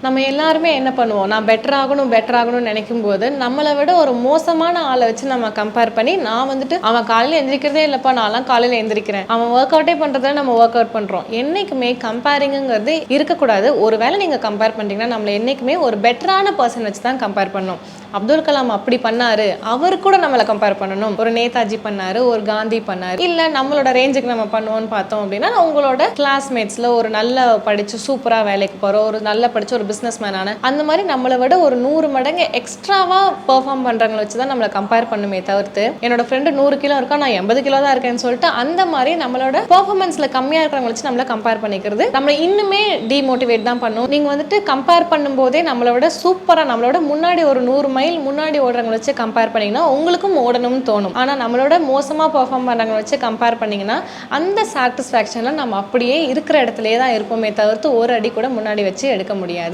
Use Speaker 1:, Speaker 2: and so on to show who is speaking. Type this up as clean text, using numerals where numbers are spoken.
Speaker 1: நம்ம எல்லாருமே என்ன பண்ணுவோம், நான் பெட்டர் ஆகணும்னு நினைக்கும் போது நம்மளை விட ஒரு மோசமான ஆளை வச்சு நம்ம கம்பேர் பண்ணி, நான் வந்துட்டு அவன் காலையில் எந்திரிக்கிறதே இல்லைப்பா, நான்லாம் காலையில் எந்திரிக்கிறேன், அவன் ஒர்க் அவுட்டே பண்ணுறத நம்ம ஒர்க் அவுட் பண்ணுறோம். என்றைக்குமே கம்பேரிங்கிறது இருக்கக்கூடாது. ஒரு வேளை நீங்கள் கம்பேர் பண்ணுறீங்கன்னா நம்மளை என்றைக்குமே ஒரு பெட்டரான பர்சன் வச்சு தான் கம்பேர் பண்ணணும். அப்துல் கலாம் அப்படி பண்ணாரு, அவர் கூட நம்மளை கம்பேர் பண்ணணும். ஒரு நேதாஜி பண்ணாரு, ஒரு காந்தி பண்ணாரு, இல்லை நம்மளோட ரேஞ்சுக்கு நம்ம பண்ணுவோம்னு பார்த்தோம் அப்படின்னா, உங்களோட கிளாஸ்மேட்ஸில் ஒரு நல்ல படித்து சூப்பராக வேலைக்கு போகிற, ஒரு நல்ல படித்த ஒரு பிஸ்னஸ் மேனான, அந்த மாதிரி நம்மளை விட ஒரு 100 மடங்கு எக்ஸ்ட்ராவாக பெர்ஃபார்ம் பண்ணுறவங்களை வச்சு தான் நம்மளை கம்பேர் பண்ணுமே தவிர்த்து, என்னோட ஃப்ரெண்டு 100 கிலோ இருக்கா, நான் 80 கிலோ தான் இருக்கேன்னு சொல்லிட்டு அந்த மாதிரி நம்மளோட பெர்ஃபார்மன்ஸில் கம்மியாக இருக்கிறவங்களை வச்சு நம்மளை கம்பேர் பண்ணிக்கிறது நம்மளை இன்னுமே டிமோட்டிவேட் தான் பண்ணும். நீங்கள் வந்துட்டு கம்பேர் பண்ணும்போதே நம்மளோட சூப்பராக, நம்மளோட முன்னாடி ஒரு 100 மைல் முன்னாடி ஓடுறவங்களை வச்சு கம்பேர் பண்ணிங்கன்னா உங்களுக்கும் ஓடணும்னு தோணும். ஆனால் நம்மளோட மோசமாக பெர்ஃபார்ம் பண்ணுறவங்களை வச்சு கம்பேர் பண்ணிங்கன்னா அந்த சாட்டிஸ்ஃபேக்ஷனில் நம்ம அப்படியே இருக்கிற இடத்துலையே தான் இருப்போமே தவிர்த்து ஒரு அடி கூட முன்னாடி வச்சு எடுக்க முடியாது.